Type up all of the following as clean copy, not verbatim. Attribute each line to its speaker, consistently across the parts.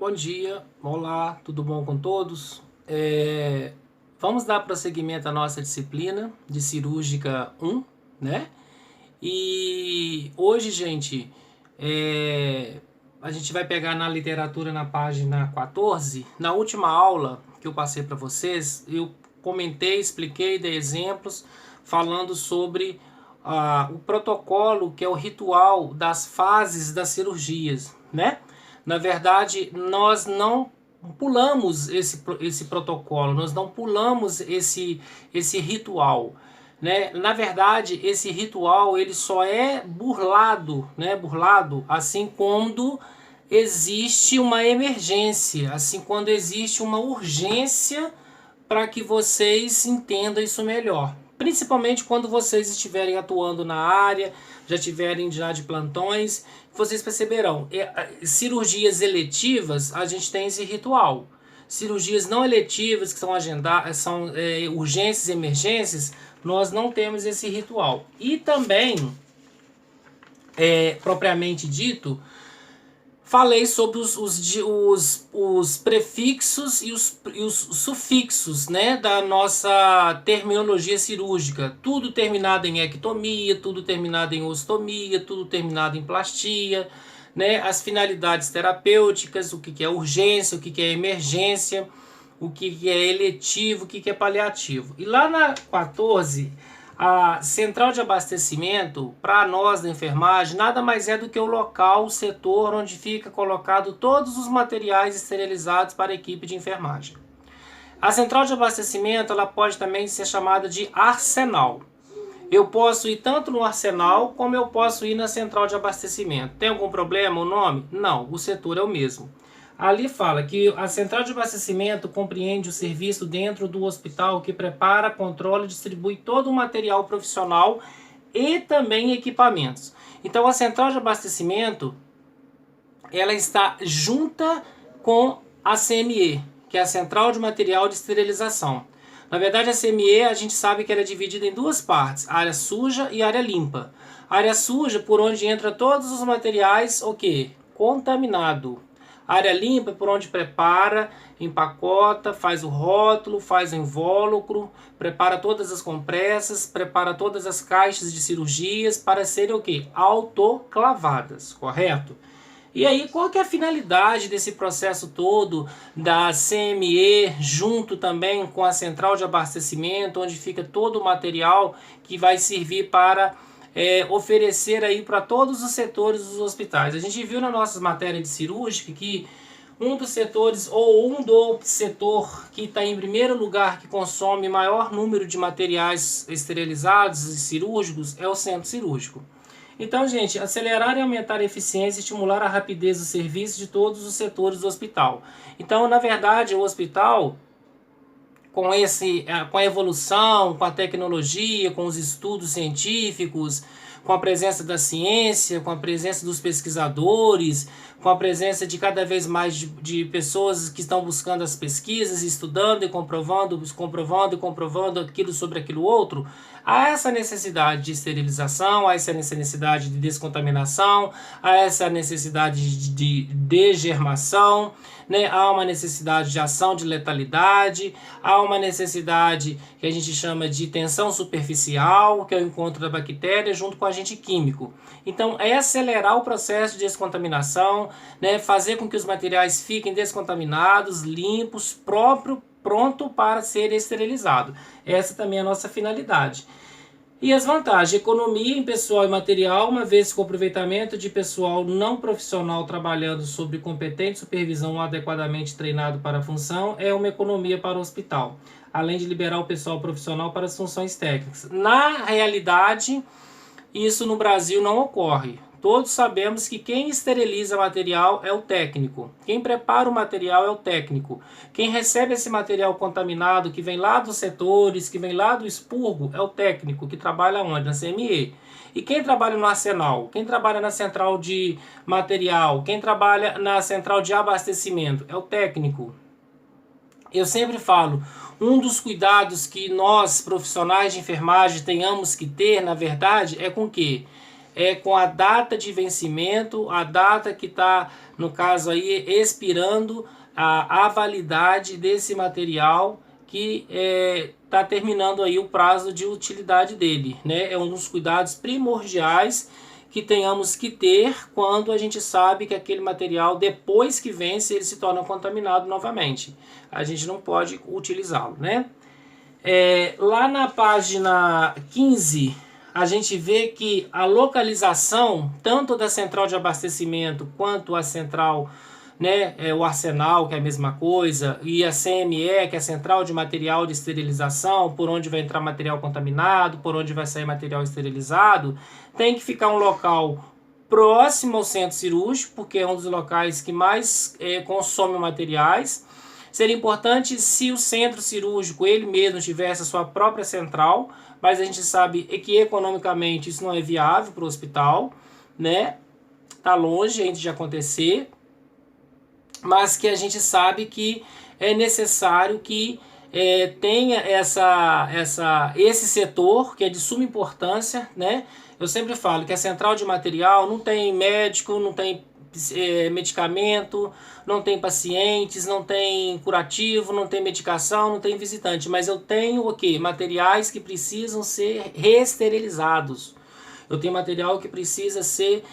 Speaker 1: Bom dia, olá, tudo bom com todos? Vamos dar prosseguimento à nossa disciplina de cirúrgica 1, né? E hoje, gente, a gente vai pegar na literatura na página 14. Na última aula que eu passei para vocês, eu comentei, expliquei, dei exemplos falando sobre o protocolo, que é o ritual das fases das cirurgias, né? Na verdade, nós não pulamos esse protocolo, nós não pulamos esse ritual. Né? Na verdade, esse ritual ele só é burlado, né? Burlado assim quando existe uma emergência, assim quando existe uma urgência para que vocês entendam isso melhor. Principalmente quando vocês estiverem atuando na área, já tiverem já de plantões, vocês perceberão, cirurgias eletivas, a gente tem esse ritual. Cirurgias não eletivas, que são agendadas, são urgências e emergências, nós não temos esse ritual. E também, propriamente dito, falei sobre os prefixos e os sufixos, né, da nossa terminologia cirúrgica. Tudo terminado em ectomia, tudo terminado em ostomia, tudo terminado em plastia, né, as finalidades terapêuticas, o que é urgência, o que é emergência, o que é eletivo, o que é paliativo. E lá na 14, a central de abastecimento, para nós da enfermagem, nada mais é do que o local, o setor onde fica colocado todos os materiais esterilizados para a equipe de enfermagem. A central de abastecimento ela pode também ser chamada de arsenal. Eu posso ir tanto no arsenal como eu posso ir na central de abastecimento. Tem algum problema o nome? Não, o setor é o mesmo. Ali fala que a central de abastecimento compreende o serviço dentro do hospital que prepara, controla e distribui todo o material profissional e também equipamentos. Então a central de abastecimento ela está junta com a CME, que é a Central de Material de Esterilização. Na verdade, a CME a gente sabe que ela é dividida em duas partes, área suja e área limpa. A área suja, por onde entra todos os materiais, o quê? Contaminado. A área limpa, por onde prepara, empacota, faz o rótulo, faz o invólucro, prepara todas as compressas, prepara todas as caixas de cirurgias para serem o quê? Autoclavadas, correto? E aí, qual que é a finalidade desse processo todo da CME, junto também com a central de abastecimento, onde fica todo o material que vai servir para oferecer aí para todos os setores dos hospitais? A gente viu na nossa matéria de cirúrgica que um dos setores, ou um do setor que está em primeiro lugar, que consome maior número de materiais esterilizados e cirúrgicos, é o centro cirúrgico. Então, gente, acelerar e aumentar a eficiência e estimular a rapidez do serviço de todos os setores do hospital. Então, na verdade, o hospital, com a evolução, com a tecnologia, com os estudos científicos, com a presença da ciência, com a presença dos pesquisadores, com a presença de cada vez mais de pessoas que estão buscando as pesquisas, estudando e comprovando aquilo sobre aquilo outro, há essa necessidade de esterilização, há essa necessidade de descontaminação, há essa necessidade de degermação, né? Há uma necessidade de ação de letalidade, há uma necessidade que a gente chama de tensão superficial, que é o encontro da bactéria junto com o agente químico. Então, é acelerar o processo de descontaminação, né? Fazer com que os materiais fiquem descontaminados, limpos, pronto para ser esterilizado. Essa também é a nossa finalidade. E as vantagens: economia em pessoal e material, uma vez com o aproveitamento de pessoal não profissional trabalhando sob competente supervisão adequadamente treinado para a função, é uma economia para o hospital, além de liberar o pessoal profissional para as funções técnicas. Na realidade, isso no Brasil não ocorre. Todos sabemos que quem esteriliza material é o técnico. Quem prepara o material é o técnico. Quem recebe esse material contaminado, que vem lá dos setores, que vem lá do expurgo, é o técnico, que trabalha onde? Na CME. E quem trabalha no arsenal? Quem trabalha na central de material? Quem trabalha na central de abastecimento? É o técnico. Eu sempre falo, um dos cuidados que nós, profissionais de enfermagem, tenhamos que ter, na verdade, é com o quê? com a data de vencimento, a data que está, no caso aí, expirando a validade desse material que está terminando aí o prazo de utilidade dele, né? É um dos cuidados primordiais que tenhamos que ter quando a gente sabe que aquele material, depois que vence, ele se torna contaminado novamente. A gente não pode utilizá-lo, né? Lá na página 15, a gente vê que a localização, tanto da central de abastecimento quanto a central, né, o arsenal, que é a mesma coisa, e a CME, que é a central de material de esterilização, por onde vai entrar material contaminado, por onde vai sair material esterilizado, tem que ficar um local próximo ao centro cirúrgico, porque é um dos locais que mais consome materiais. Seria importante se o centro cirúrgico ele mesmo tivesse a sua própria central, mas a gente sabe que economicamente isso não é viável para o hospital, né? Tá longe ainda de acontecer, mas que a gente sabe que é necessário que tenha esse setor que é de suma importância, né? Eu sempre falo que a central de material não tem médico, não tem medicamento, não tem pacientes, não tem curativo, não tem medicação, não tem visitante, mas eu tenho o quê? Materiais que precisam ser reesterilizados. Eu tenho material que precisa ser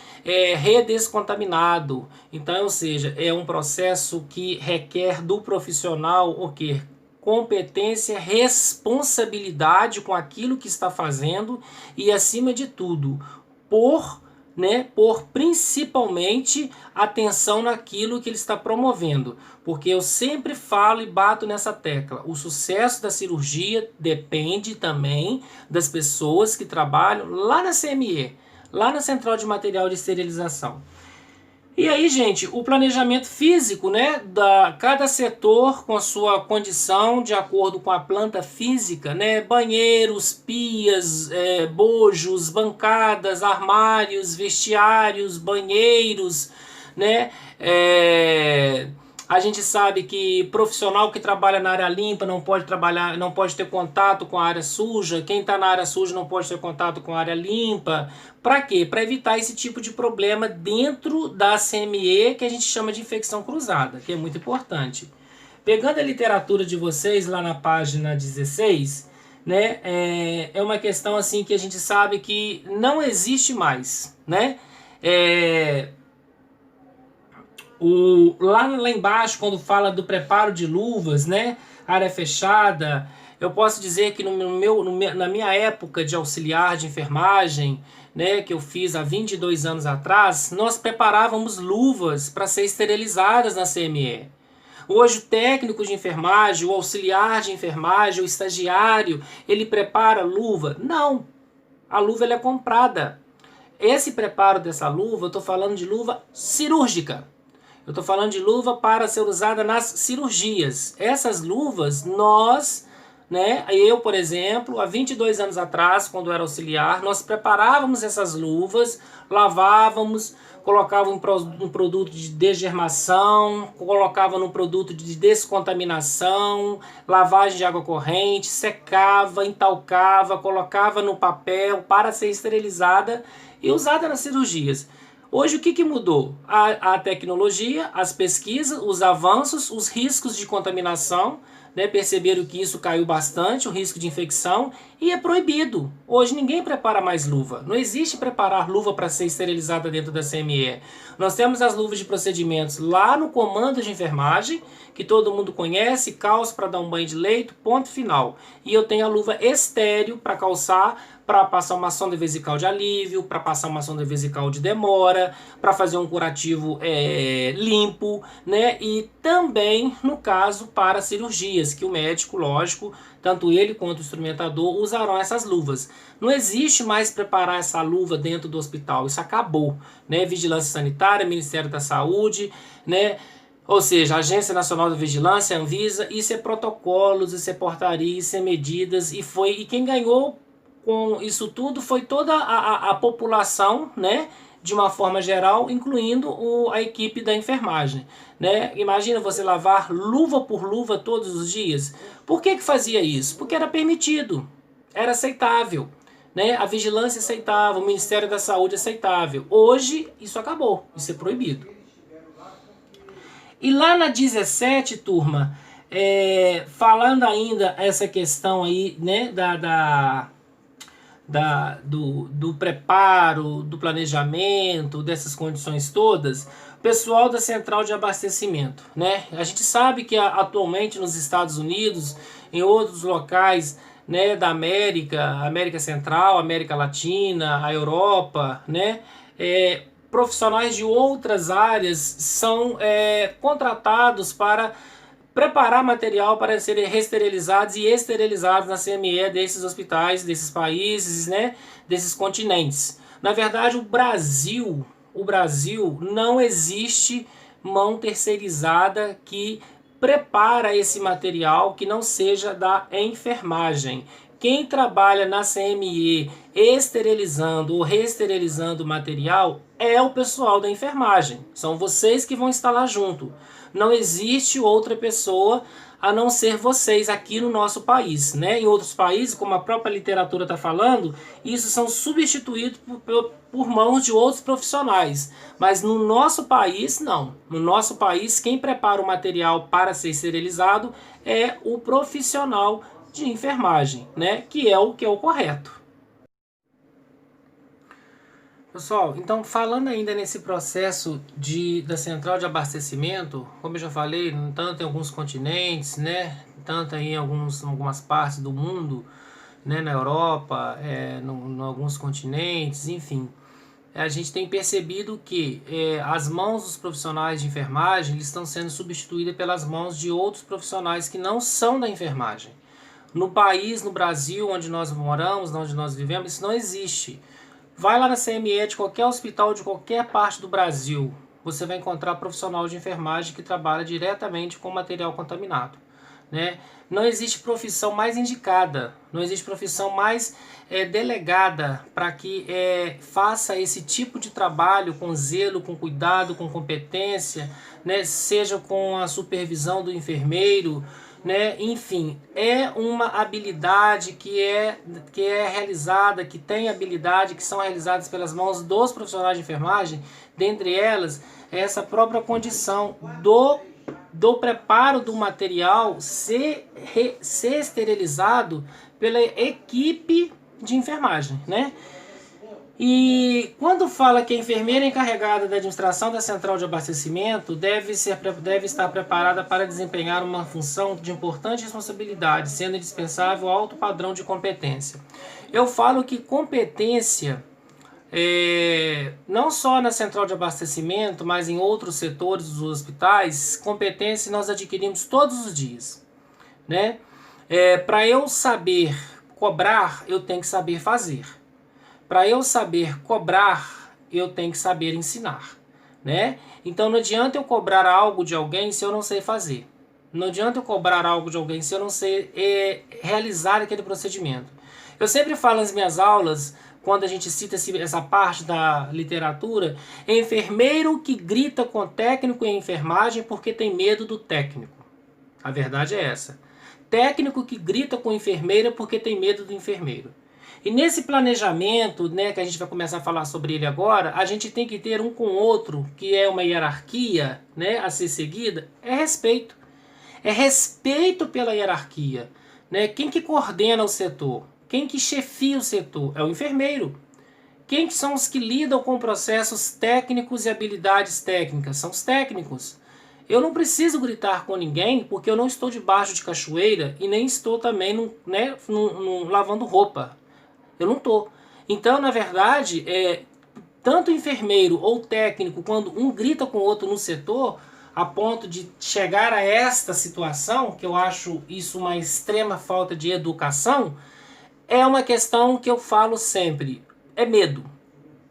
Speaker 1: redescontaminado. Então, ou seja, é um processo que requer do profissional o quê? Competência, responsabilidade com aquilo que está fazendo e, acima de tudo, por principalmente atenção naquilo que ele está promovendo, porque eu sempre falo e bato nessa tecla, o sucesso da cirurgia depende também das pessoas que trabalham lá na CME, lá na Central de Material de Esterilização. E aí, gente, o planejamento físico, né, cada setor com a sua condição, de acordo com a planta física, né, banheiros, pias, bojos, bancadas, armários, vestiários, banheiros, né, a gente sabe que profissional que trabalha na área limpa não pode ter contato com a área suja. Quem está na área suja não pode ter contato com a área limpa. Para quê? Para evitar esse tipo de problema dentro da CME, que a gente chama de infecção cruzada, que é muito importante. Pegando a literatura de vocês lá na página 16, né, é uma questão assim que a gente sabe que não existe mais, né? Lá embaixo, quando fala do preparo de luvas, né, área fechada, eu posso dizer que na minha época de auxiliar de enfermagem, né, que eu fiz há 22 anos atrás, nós preparávamos luvas para ser esterilizadas na CME. Hoje o técnico de enfermagem, o auxiliar de enfermagem, o estagiário, ele prepara luva? Não, a luva ela é comprada. Esse preparo dessa luva, eu estou falando de luva cirúrgica. Eu estou falando de luva para ser usada nas cirurgias. Essas luvas, eu, por exemplo, há 22 anos atrás, quando eu era auxiliar, nós preparávamos essas luvas, lavávamos, colocava um produto de desgermação, colocava no produto de descontaminação, lavagem de água corrente, secava, entalcava, colocava no papel para ser esterilizada e usada nas cirurgias. Hoje o que mudou? A tecnologia, as pesquisas, os avanços, os riscos de contaminação, né? Perceberam que isso caiu bastante, o risco de infecção, e é proibido. Hoje ninguém prepara mais luva. Não existe preparar luva para ser esterilizada dentro da CME. Nós temos as luvas de procedimentos lá no comando de enfermagem, que todo mundo conhece, calço para dar um banho de leito, ponto final. E eu tenho a luva estéril para calçar, para passar uma sonda vesical de alívio, para passar uma sonda vesical de demora, para fazer um curativo limpo, né? E também, no caso, para cirurgias, que o médico, lógico, tanto ele quanto o instrumentador usarão essas luvas. Não existe mais preparar essa luva dentro do hospital, isso acabou, né? Vigilância Sanitária, Ministério da Saúde, né? Ou seja, a Agência Nacional de Vigilância, a Anvisa, isso é protocolos, isso é portaria, isso é medidas, e quem ganhou com isso tudo foi toda a população, né, de uma forma geral, incluindo a equipe da enfermagem, né? Imagina você lavar luva por luva todos os dias. Por que fazia isso? Porque era permitido, era aceitável, né? A vigilância aceitava, o Ministério da Saúde aceitável. Hoje, isso acabou, isso é proibido. E lá na 17, turma, falando ainda essa questão aí, né, do preparo, do planejamento, dessas condições todas, o pessoal da central de abastecimento, né? A gente sabe que atualmente nos Estados Unidos, em outros locais, né, da América Central, América Latina, a Europa, né, profissionais de outras áreas são contratados para preparar material para serem reesterilizados e esterilizados na CME desses hospitais, desses países, né, desses continentes. Na verdade, o Brasil não existe mão terceirizada que prepara esse material que não seja da enfermagem. Quem trabalha na CME esterilizando ou reesterilizando o material é o pessoal da enfermagem. São vocês que vão estar lá junto. Não existe outra pessoa a não ser vocês aqui no nosso país, né? Em outros países, como a própria literatura está falando, isso são substituídos por mãos de outros profissionais. Mas no nosso país, não. No nosso país, quem prepara o material para ser esterilizado é o profissional de enfermagem, né? Que é o correto. Pessoal, então falando ainda nesse processo da central de abastecimento, como eu já falei, tanto em alguns continentes, né, tanto em algumas partes do mundo, né, na Europa, em alguns continentes, enfim, a gente tem percebido que as mãos dos profissionais de enfermagem eles estão sendo substituídas pelas mãos de outros profissionais que não são da enfermagem. No país, no Brasil, onde nós moramos, onde nós vivemos, isso não existe. Vai lá na CME de qualquer hospital de qualquer parte do Brasil, você vai encontrar profissional de enfermagem que trabalha diretamente com material contaminado, né? Não existe profissão mais indicada, não existe profissão mais delegada para que faça esse tipo de trabalho com zelo, com cuidado, com competência, né? Seja com a supervisão do enfermeiro, né? Enfim, é uma habilidade que é realizada, que tem habilidade, que são realizadas pelas mãos dos profissionais de enfermagem, dentre elas essa própria condição do preparo do material ser esterilizado pela equipe de enfermagem, né? E quando fala que a enfermeira encarregada da administração da central de abastecimento deve estar preparada para desempenhar uma função de importante responsabilidade, sendo indispensável alto padrão de competência. Eu falo que competência, não só na central de abastecimento, mas em outros setores dos hospitais, competência nós adquirimos todos os dias, né? Para eu saber cobrar, eu tenho que saber fazer. Para eu saber cobrar, eu tenho que saber ensinar, né? Então não adianta eu cobrar algo de alguém se eu não sei fazer. Não adianta eu cobrar algo de alguém se eu não sei realizar aquele procedimento. Eu sempre falo nas minhas aulas, quando a gente cita essa parte da literatura, enfermeiro que grita com técnico em enfermagem porque tem medo do técnico. A verdade é essa. Técnico que grita com enfermeira porque tem medo do enfermeiro. E nesse planejamento, né, que a gente vai começar a falar sobre ele agora, a gente tem que ter um com o outro, que é uma hierarquia, né, a ser seguida, é respeito. É respeito pela hierarquia, né? Quem que coordena o setor? Quem que chefia o setor? É o enfermeiro. Quem que são os que lidam com processos técnicos e habilidades técnicas? São os técnicos. Eu não preciso gritar com ninguém porque eu não estou debaixo de cachoeira e nem estou também lavando roupa. Eu não estou. Então, na verdade, tanto enfermeiro ou técnico, quando um grita com o outro no setor, a ponto de chegar a esta situação, que eu acho isso uma extrema falta de educação, é uma questão que eu falo sempre. É medo.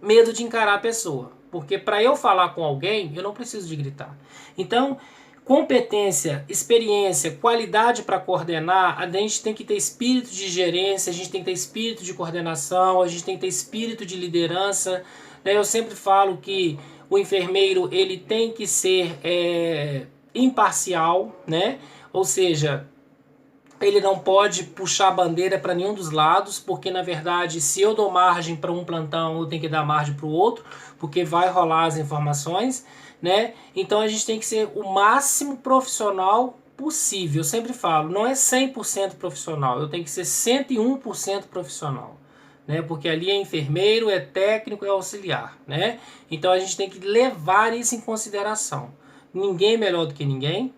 Speaker 1: Medo de encarar a pessoa. Porque para eu falar com alguém, eu não preciso de gritar. Então, competência, experiência, qualidade para coordenar, a gente tem que ter espírito de gerência, a gente tem que ter espírito de coordenação, a gente tem que ter espírito de liderança. Eu sempre falo que o enfermeiro ele tem que ser imparcial, né? Ou seja, ele não pode puxar a bandeira para nenhum dos lados, porque na verdade, se eu dou margem para um plantão, eu tenho que dar margem para o outro, porque vai rolar as informações, né? Então a gente tem que ser o máximo profissional possível. Eu sempre falo, não é 100% profissional, eu tenho que ser 101% profissional, né? Porque ali é enfermeiro, é técnico, é auxiliar, né? Então a gente tem que levar isso em consideração. Ninguém é melhor do que ninguém.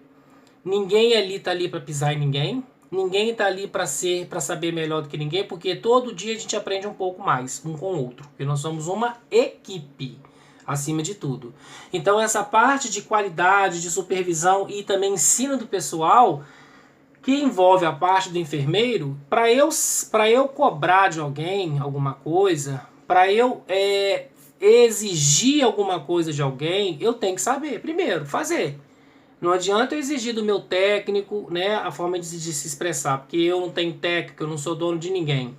Speaker 1: Ninguém ali tá ali para pisar em ninguém. Ninguém tá ali para saber melhor do que ninguém, porque todo dia a gente aprende um pouco mais um com o outro, porque nós somos uma equipe acima de tudo. Então essa parte de qualidade, de supervisão e também ensino do pessoal, que envolve a parte do enfermeiro, para eu cobrar de alguém alguma coisa, para eu exigir alguma coisa de alguém, eu tenho que saber primeiro fazer. Não adianta eu exigir do meu técnico, né, a forma de se expressar, porque eu não tenho técnico, eu não sou dono de ninguém.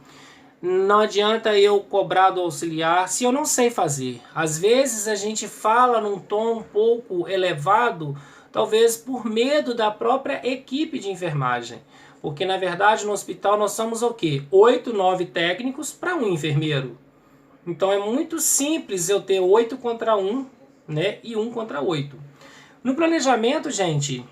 Speaker 1: Não adianta eu cobrar do auxiliar se eu não sei fazer. Às vezes a gente fala num tom um pouco elevado, talvez por medo da própria equipe de enfermagem. Porque na verdade no hospital nós somos o quê? 8, 9 técnicos para um enfermeiro. Então é muito simples eu ter 8 contra 1, né, e 1 contra 8. No planejamento, gente,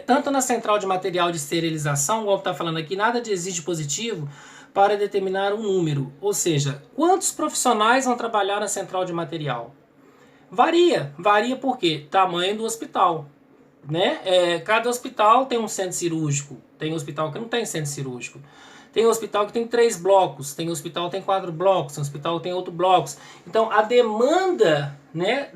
Speaker 1: tanto na central de material de esterilização, igual está falando aqui, nada de exige positivo para determinar um número. Ou seja, quantos profissionais vão trabalhar na central de material? Varia por quê? Tamanho do hospital. Né? Cada hospital tem um centro cirúrgico, tem hospital que não tem centro cirúrgico. Tem hospital que tem 3 blocos, tem hospital que tem 4 blocos, tem hospital que tem 8 blocos. Então a demanda, né,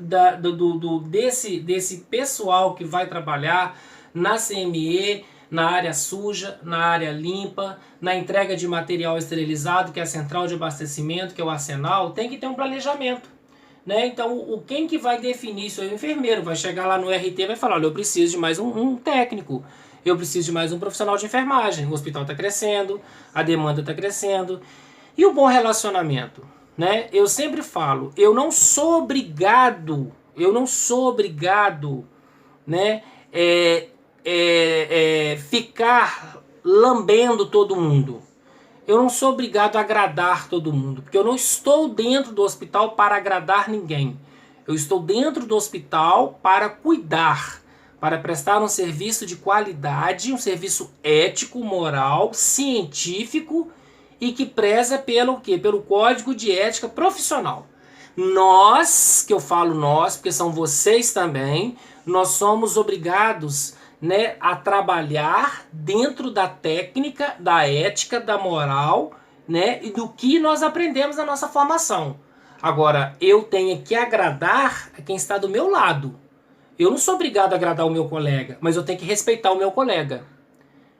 Speaker 1: desse pessoal que vai trabalhar na CME, na área suja, na área limpa, na entrega de material esterilizado, que é a central de abastecimento, que é o arsenal, tem que ter um planejamento. Né? Então, quem que vai definir isso é o enfermeiro. Vai chegar lá no RT e vai falar, olha, eu preciso de mais um técnico. Eu preciso de mais um profissional de enfermagem. O hospital está crescendo, a demanda está crescendo. E o bom relacionamento? Né? Eu sempre falo, eu não sou obrigado, né, ficar lambendo todo mundo. Eu não sou obrigado a agradar todo mundo, porque eu não estou dentro do hospital para agradar ninguém. Eu estou dentro do hospital para cuidar, para prestar um serviço de qualidade, um serviço ético, moral, científico e que preza pelo quê? Pelo código de ética profissional. Nós, que eu falo nós, porque são vocês também, nós somos obrigados, né, a trabalhar dentro da técnica, da ética, da moral, né, e do que nós aprendemos na nossa formação. Agora, eu tenho que agradar a quem está do meu lado. Eu não sou obrigado a agradar o meu colega, mas eu tenho que respeitar o meu colega.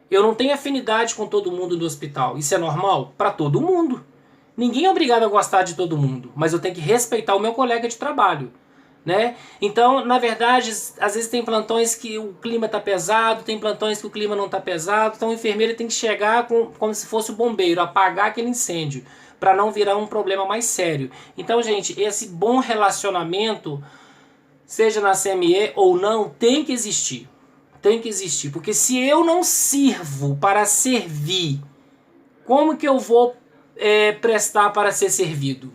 Speaker 1: Eu não tenho afinidade com todo mundo do hospital. Isso é normal? Para todo mundo. Ninguém é obrigado a gostar de todo mundo, mas eu tenho que respeitar o meu colega de trabalho. Né? Então, na verdade, às vezes tem plantões que o clima está pesado, tem plantões que o clima não está pesado, então o enfermeiro tem que chegar como se fosse o bombeiro, apagar aquele incêndio, para não virar um problema mais sério. Então, gente, esse bom relacionamento, seja na CME ou não, tem que existir. Tem que existir, porque se eu não sirvo para servir, como que eu vou prestar para ser servido?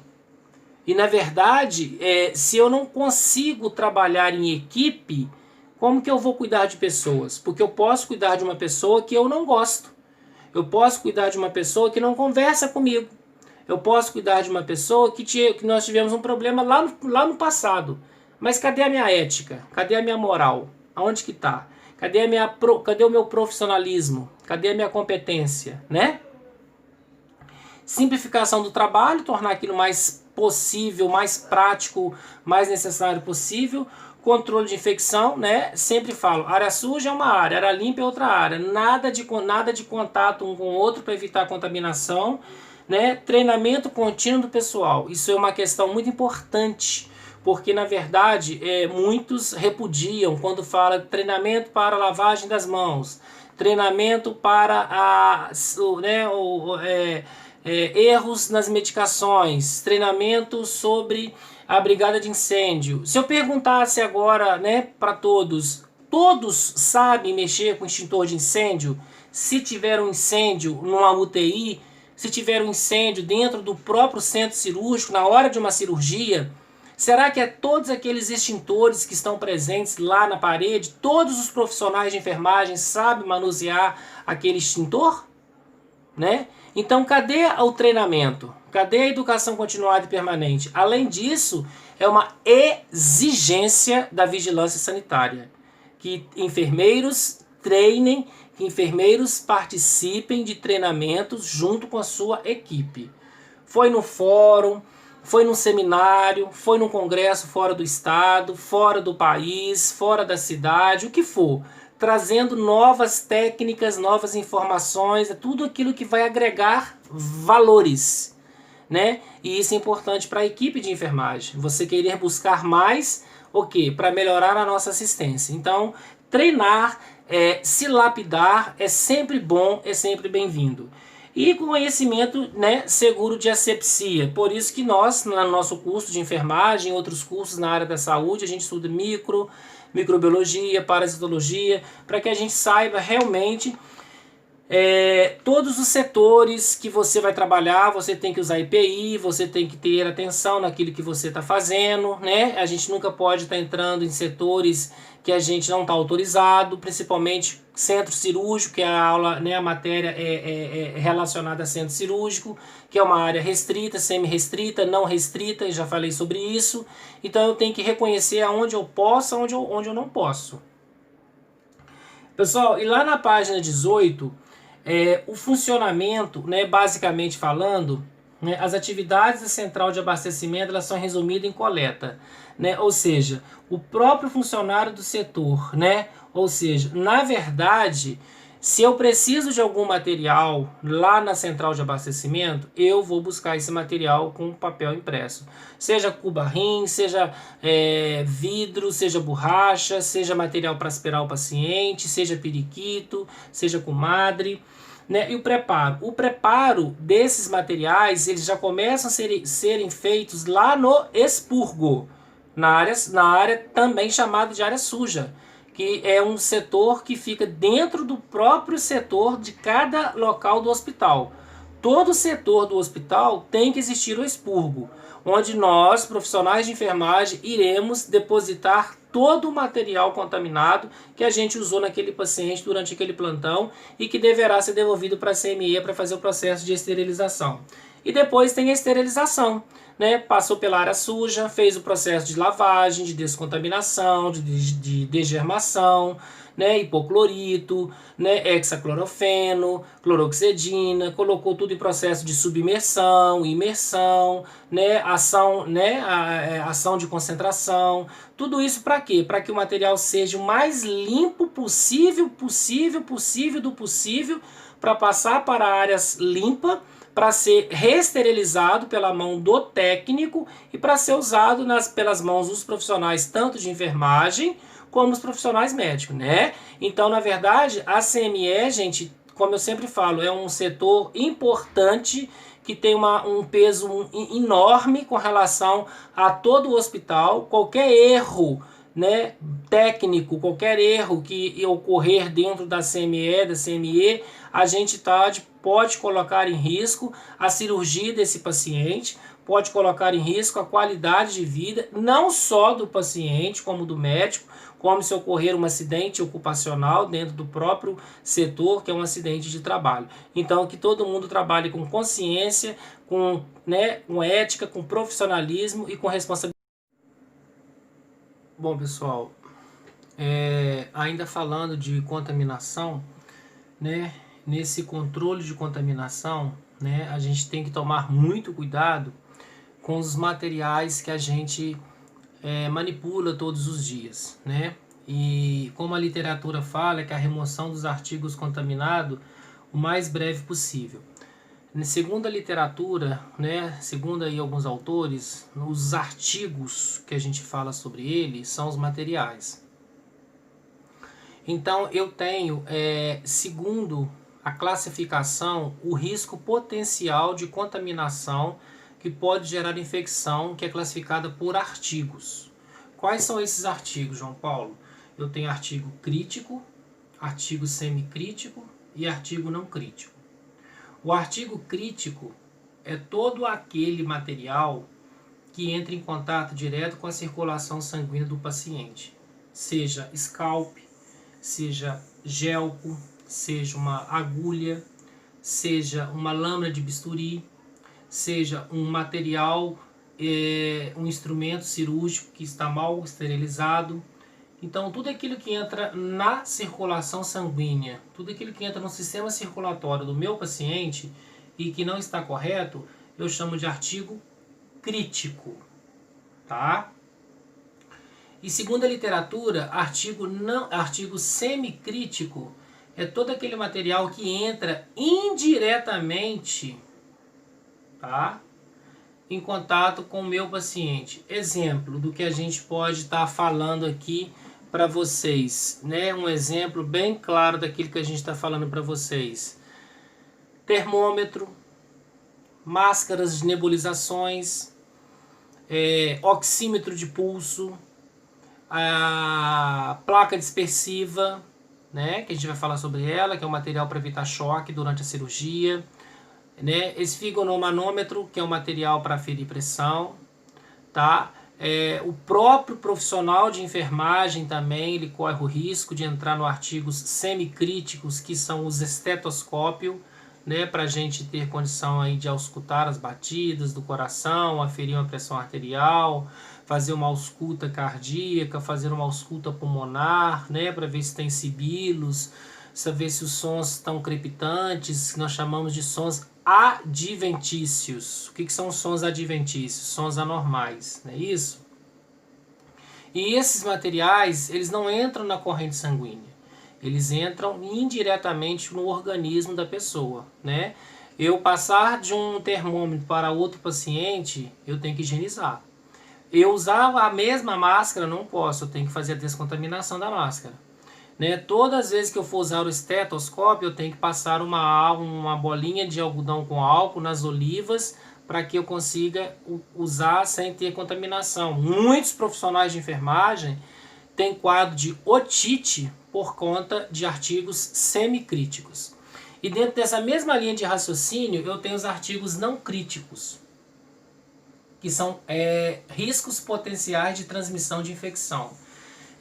Speaker 1: E na verdade, se eu não consigo trabalhar em equipe, como que eu vou cuidar de pessoas? Porque eu posso cuidar de uma pessoa que eu não gosto. Eu posso cuidar de uma pessoa que não conversa comigo. Eu posso cuidar de uma pessoa que nós tivemos um problema lá no passado. Mas cadê a minha ética? Cadê a minha moral? Aonde que está? Cadê o meu profissionalismo? Cadê a minha competência? Né? Simplificação do trabalho, tornar aquilo mais possível, mais prático, mais necessário possível. Controle de infecção, né? Sempre falo, área suja é uma área limpa é outra área. Nada de contato um com o outro para evitar contaminação, né? Treinamento contínuo do pessoal. Isso é uma questão muito importante, porque na verdade muitos repudiam quando fala treinamento para lavagem das mãos, treinamento para erros nas medicações, treinamento sobre a brigada de incêndio. Se eu perguntasse agora, né, para todos sabem mexer com extintor de incêndio? se tiver um incêndio numa UTI, se tiver um incêndio dentro do próprio centro cirúrgico, na hora de uma cirurgia, será que todos aqueles extintores que estão presentes lá na parede, todos os profissionais de enfermagem sabem manusear aquele extintor? Né? Então, cadê o treinamento? Cadê a educação continuada e permanente? Além disso, é uma exigência da vigilância sanitária que enfermeiros treinem, que enfermeiros participem de treinamentos junto com a sua equipe. Foi no fórum, foi num seminário, foi num congresso fora do estado, fora do país, fora da cidade, o que for, trazendo novas técnicas, novas informações, tudo aquilo que vai agregar valores, né? E isso é importante para a equipe de enfermagem. Você querer buscar mais, o quê? Para melhorar a nossa assistência. Então, treinar, se lapidar é sempre bom, é sempre bem-vindo. E conhecimento, né, seguro de asepsia. Por isso que nós, no nosso curso de enfermagem, outros cursos na área da saúde, a gente estuda microbiologia, parasitologia, para que a gente saiba realmente todos os setores que você vai trabalhar. Você tem que usar EPI, você tem que ter atenção naquilo que você está fazendo, né? A gente nunca pode estar entrando em setores que a gente não está autorizado, principalmente centro cirúrgico, que a aula, né, a matéria é relacionada a centro cirúrgico, que é uma área restrita, semi-restrita, não restrita, já falei sobre isso. Então eu tenho que reconhecer aonde eu posso, onde eu não posso. Pessoal, e lá na página 18, o funcionamento, né, basicamente falando, né, as atividades da central de abastecimento elas são resumidas em coleta, né, ou seja, o próprio funcionário do setor, né, ou seja, na verdade, se eu preciso de algum material lá na central de abastecimento, eu vou buscar esse material com papel impresso. Seja cubarrim, seja vidro, seja borracha, seja material para aspirar o paciente, seja periquito, seja comadre. Né? E o preparo? O preparo desses materiais eles já começam a serem feitos lá no expurgo, na área também chamada de área suja, que é um setor que fica dentro do próprio setor de cada local do hospital. Todo setor do hospital tem que existir o expurgo, onde nós, profissionais de enfermagem, iremos depositar todo o material contaminado que a gente usou naquele paciente durante aquele plantão e que deverá ser devolvido para a CME para fazer o processo de esterilização. E depois tem a esterilização. Né, passou pela área suja, fez o processo de lavagem, de descontaminação, de degermação, né, hipoclorito, né, hexaclorofeno, cloroxidina, colocou tudo em processo de submersão, imersão, né, ação de concentração. Tudo isso para quê? Para que o material seja o mais limpo possível, para passar para áreas limpas, para ser reesterilizado pela mão do técnico e para ser usado pelas mãos dos profissionais, tanto de enfermagem como os profissionais médicos, né? Então, na verdade, a CME, gente, como eu sempre falo, é um setor importante que tem um peso enorme com relação a todo o hospital. Qualquer erro, né, técnico, qualquer erro que ocorrer dentro da CME, a gente pode colocar em risco a cirurgia desse paciente, pode colocar em risco a qualidade de vida, não só do paciente, como do médico, como se ocorrer um acidente ocupacional dentro do próprio setor, que é um acidente de trabalho. Então, que todo mundo trabalhe com consciência, com ética, com profissionalismo e com responsabilidade. Bom, pessoal, ainda falando de contaminação, né, nesse controle de contaminação, né, a gente tem que tomar muito cuidado com os materiais que a gente manipula todos os dias, né? E como a literatura fala, é que a remoção dos artigos contaminados o mais breve possível. Segundo a literatura, né, segundo aí alguns autores, os artigos que a gente fala sobre ele são os materiais. Então eu tenho, segundo a classificação, o risco potencial de contaminação que pode gerar infecção, que é classificada por artigos. Quais são esses artigos, João Paulo? Eu tenho artigo crítico, artigo semicrítico, e artigo não crítico. O artigo crítico é todo aquele material que entra em contato direto com a circulação sanguínea do paciente, seja scalp, seja gelco, seja uma agulha, seja uma lâmina de bisturi, seja um material, um instrumento cirúrgico que está mal esterilizado. Então, tudo aquilo que entra na circulação sanguínea, tudo aquilo que entra no sistema circulatório do meu paciente e que não está correto, eu chamo de artigo crítico, tá? E segundo a literatura, artigo semicrítico é todo aquele material que entra indiretamente, tá, em contato com o meu paciente. Exemplo do que a gente pode estar falando aqui para vocês, né? Um exemplo bem claro daquilo que a gente está falando para vocês. Termômetro, máscaras de nebulizações, oxímetro de pulso, a placa dispersiva, né, que a gente vai falar sobre ela, que é um material para evitar choque durante a cirurgia, né, esfigonomanômetro, que é um material para aferir pressão, tá? O próprio profissional de enfermagem também, ele corre o risco de entrar no artigos semicríticos, que são os estetoscópios, né, para a gente ter condição aí de auscultar as batidas do coração, aferir uma pressão arterial, fazer uma ausculta cardíaca, fazer uma ausculta pulmonar, né, para ver se tem sibilos, saber se os sons estão crepitantes, que nós chamamos de sons adventícios. O que são os sons adventícios? Sons anormais, não é isso? E esses materiais, eles não entram na corrente sanguínea. Eles entram indiretamente no organismo da pessoa, né? Eu passar de um termômetro para outro paciente, eu tenho que higienizar. Eu usar a mesma máscara, não posso, eu tenho que fazer a descontaminação da máscara, né? Todas as vezes que eu for usar o estetoscópio, eu tenho que passar uma bolinha de algodão com álcool nas olivas para que eu consiga usar sem ter contaminação. Muitos profissionais de enfermagem têm quadro de otite por conta de artigos semicríticos. E dentro dessa mesma linha de raciocínio, eu tenho os artigos não críticos, que são riscos potenciais de transmissão de infecção.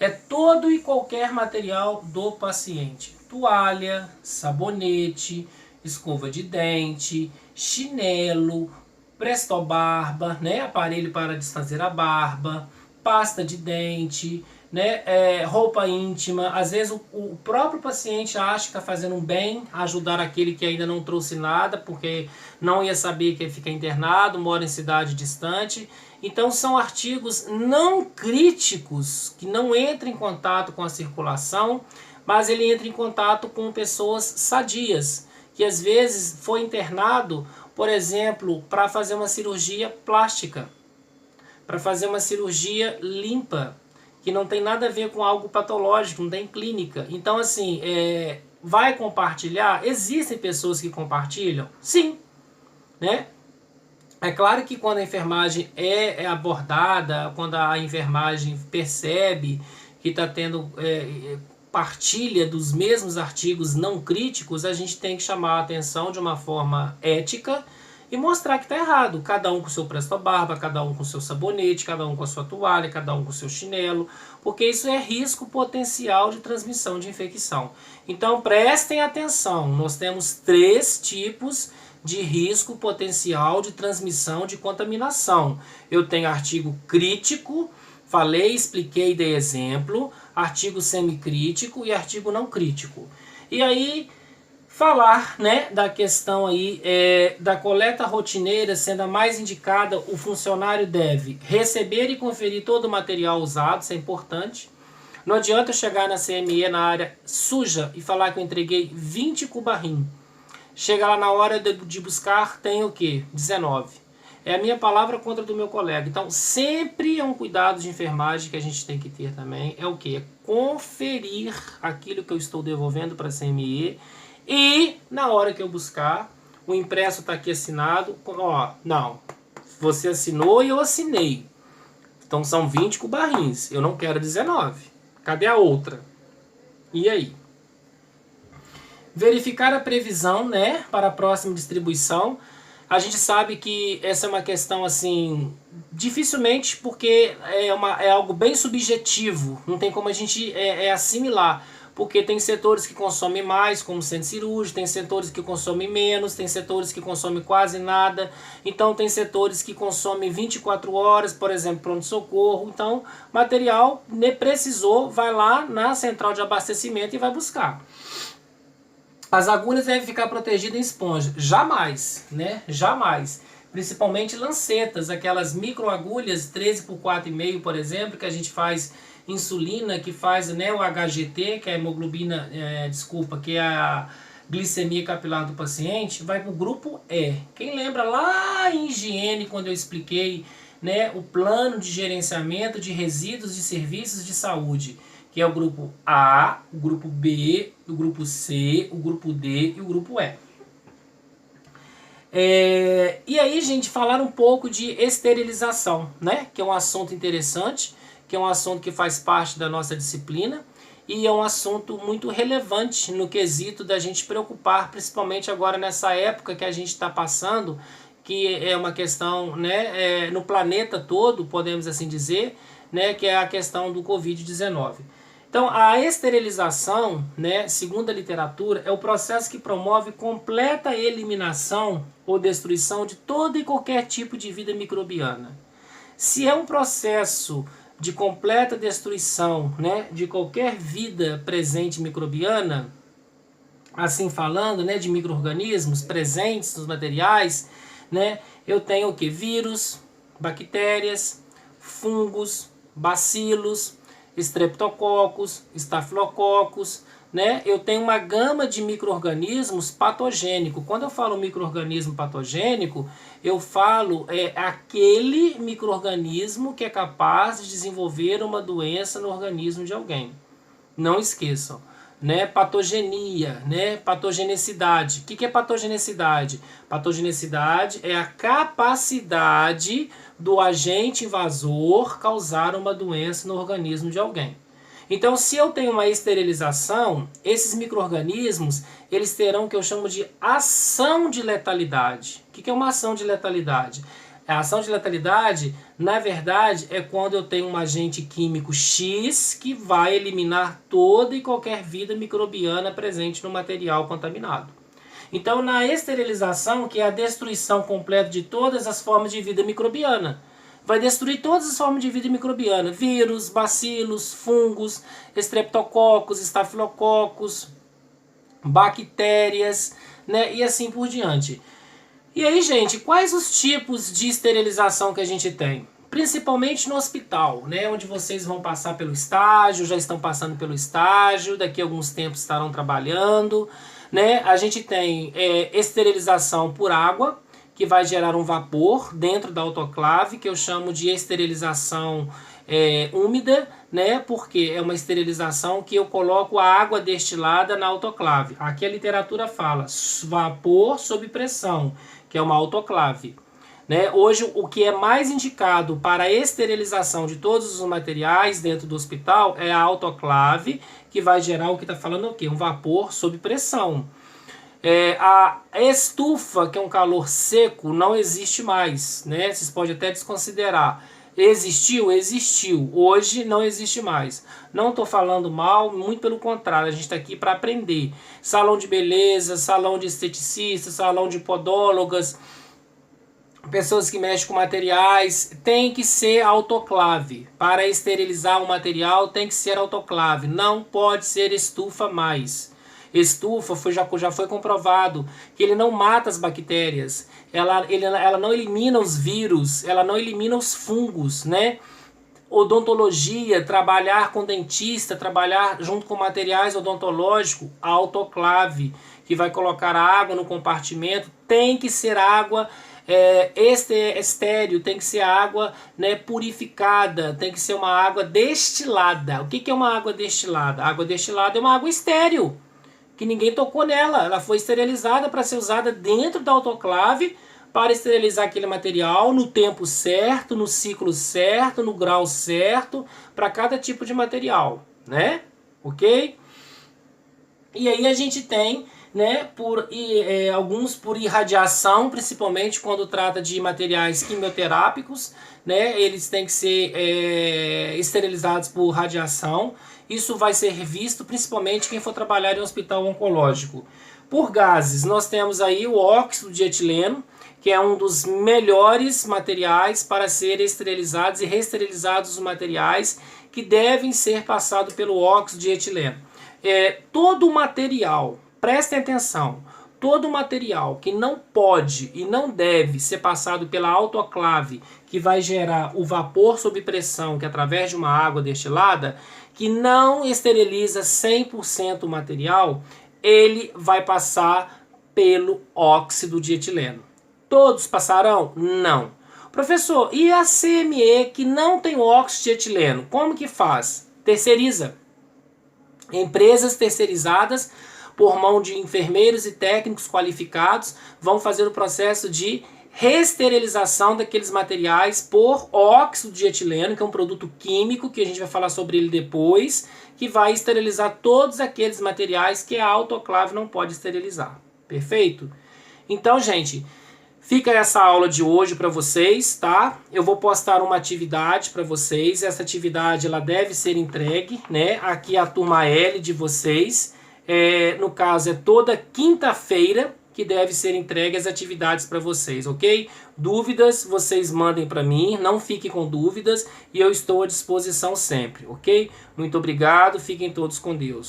Speaker 1: É todo e qualquer material do paciente. Toalha, sabonete, escova de dente, chinelo, prestobarba, né, aparelho para desfazer a barba, pasta de dente, né, roupa íntima. Às vezes o próprio paciente acha que está fazendo um bem, ajudar aquele que ainda não trouxe nada, porque não ia saber que ele fica internado, mora em cidade distante. Então são artigos não críticos, que não entram em contato com a circulação, mas ele entra em contato com pessoas sadias, que às vezes foi internado, por exemplo, para fazer uma cirurgia plástica, para fazer uma cirurgia limpa, que não tem nada a ver com algo patológico, não tem clínica. Então, assim, vai compartilhar? Existem pessoas que compartilham? Sim, né? É claro que quando a enfermagem é abordada, quando a enfermagem percebe que está tendo partilha dos mesmos artigos não críticos, a gente tem que chamar a atenção de uma forma ética e mostrar que está errado. Cada um com seu presto-barba, cada um com seu sabonete, cada um com a sua toalha, cada um com seu chinelo, porque isso é risco potencial de transmissão de infecção. Então prestem atenção, nós temos 3 tipos de risco potencial de transmissão de contaminação. Eu tenho artigo crítico, falei, expliquei, dei exemplo, artigo semicrítico e artigo não crítico. E aí falar, né, da questão aí da coleta rotineira sendo a mais indicada, o funcionário deve receber e conferir todo o material usado, isso é importante. Não adianta eu chegar na CME na área suja e falar que eu entreguei 20 cubarrim. Chega lá na hora de buscar, tem o quê? 19. É a minha palavra contra a do meu colega. Então, sempre é um cuidado de enfermagem que a gente tem que ter também. É o quê? É conferir aquilo que eu estou devolvendo para a CME. E, na hora que eu buscar, o impresso está aqui assinado. Ó, não, você assinou e eu assinei. Então, são 20 cubarrins. Eu não quero 19. Cadê a outra? E aí? Verificar a previsão, né, para a próxima distribuição. A gente sabe que essa é uma questão assim, dificilmente, porque é algo bem subjetivo, não tem como a gente assimilar. Porque tem setores que consomem mais, como centro cirúrgico, tem setores que consomem menos, tem setores que consomem quase nada. Então tem setores que consomem 24 horas, por exemplo, pronto-socorro. Então, material precisou, vai lá na central de abastecimento e vai buscar. As agulhas devem ficar protegidas em esponja. Jamais, né? Jamais. Principalmente lancetas, aquelas microagulhas 13 por 4,5, por exemplo, que a gente faz insulina, que faz, né, o HGT, que é a hemoglobina, que é a glicemia capilar do paciente, vai para o grupo E. Quem lembra lá em higiene, quando eu expliquei, né, o plano de gerenciamento de resíduos de serviços de saúde, que é o grupo A, o grupo B, o grupo C, o grupo D e o grupo E. E aí, gente, falar um pouco de esterilização, né? Que é um assunto interessante, que é um assunto que faz parte da nossa disciplina e é um assunto muito relevante no quesito da gente preocupar, principalmente agora nessa época que a gente está passando, que é uma questão, né, no planeta todo, podemos assim dizer, né, que é a questão do Covid-19. Então, a esterilização, né, segundo a literatura, é o processo que promove completa eliminação ou destruição de todo e qualquer tipo de vida microbiana. Se é um processo de completa destruição, né, de qualquer vida presente microbiana, assim falando, né, de micro-organismos presentes nos materiais, né, eu tenho o que? Vírus, bactérias, fungos, bacilos, streptococcus, estafilococcus, né? Eu tenho uma gama de micro-organismos patogênicos. Quando eu falo micro-organismo patogênico, eu falo aquele micro-organismo que é capaz de desenvolver uma doença no organismo de alguém. Não esqueçam, né? Patogenia, né? Patogenicidade. O que é patogenicidade? Patogenicidade é a capacidade do agente invasor causar uma doença no organismo de alguém. Então, se eu tenho uma esterilização, esses micro-organismos, eles terão o que eu chamo de ação de letalidade. O que é uma ação de letalidade? A ação de letalidade, na verdade, é quando eu tenho um agente químico X que vai eliminar toda e qualquer vida microbiana presente no material contaminado. Então, na esterilização, que é a destruição completa de todas as formas de vida microbiana, vai destruir todas as formas de vida microbiana, vírus, bacilos, fungos, estreptococcus, estafilococcus, bactérias, né, e assim por diante. E aí, gente, quais os tipos de esterilização que a gente tem? Principalmente no hospital, né, onde vocês vão passar pelo estágio, já estão passando pelo estágio, daqui a alguns tempos estarão trabalhando, né? A gente tem esterilização por água, que vai gerar um vapor dentro da autoclave, que eu chamo de esterilização úmida, né? Porque é uma esterilização que eu coloco a água destilada na autoclave. Aqui a literatura fala vapor sob pressão, que é uma autoclave. Né? Hoje, o que é mais indicado para a esterilização de todos os materiais dentro do hospital é a autoclave, que vai gerar o que está falando o quê? Um vapor sob pressão. A estufa, que é um calor seco, não existe mais. Né? Vocês podem até desconsiderar. Existiu? Existiu. Hoje não existe mais. Não estou falando mal, muito pelo contrário. A gente está aqui para aprender. Salão de beleza, salão de esteticistas, salão de podólogas, pessoas que mexem com materiais, tem que ser autoclave. Para esterilizar o material tem que ser autoclave. Não pode ser estufa mais. Estufa já foi comprovado que ele não mata as bactérias. Ela não elimina os vírus, ela não elimina os fungos, né? Odontologia, trabalhar com dentista, trabalhar junto com materiais odontológicos, autoclave, que vai colocar a água no compartimento, tem que ser água estéreo, tem que ser água, né, purificada, tem que ser uma água destilada. O que é uma água destilada? A água destilada é uma água estéreo, que ninguém tocou nela, ela foi esterilizada para ser usada dentro da autoclave, para esterilizar aquele material no tempo certo, no ciclo certo, no grau certo, para cada tipo de material, né? Ok? E aí a gente tem, né, alguns por irradiação, principalmente quando trata de materiais quimioterápicos, né, eles têm que ser esterilizados por radiação. Isso vai ser visto principalmente quem for trabalhar em um hospital oncológico. Por gases, nós temos aí o óxido de etileno, que é um dos melhores materiais para serem esterilizados e reesterilizados os materiais que devem ser passados pelo óxido de etileno. Todo material, prestem atenção, todo material que não pode e não deve ser passado pela autoclave, que vai gerar o vapor sob pressão, que através de uma água destilada, que não esteriliza 100% o material, ele vai passar pelo óxido de etileno. Todos passarão? Não. Professor, e a CME que não tem óxido de etileno, como que faz? Terceiriza. Empresas terceirizadas por mão de enfermeiros e técnicos qualificados vão fazer o processo de reesterilização daqueles materiais por óxido de etileno, que é um produto químico, que a gente vai falar sobre ele depois, que vai esterilizar todos aqueles materiais que a autoclave não pode esterilizar. Perfeito? Então, gente, fica essa aula de hoje para vocês, tá? Eu vou postar uma atividade para vocês. Essa atividade ela deve ser entregue, né? Aqui a turma L de vocês. No caso, é toda quinta-feira que deve ser entregue as atividades para vocês, ok? Dúvidas, vocês mandem para mim, não fiquem com dúvidas e eu estou à disposição sempre, ok? Muito obrigado, fiquem todos com Deus.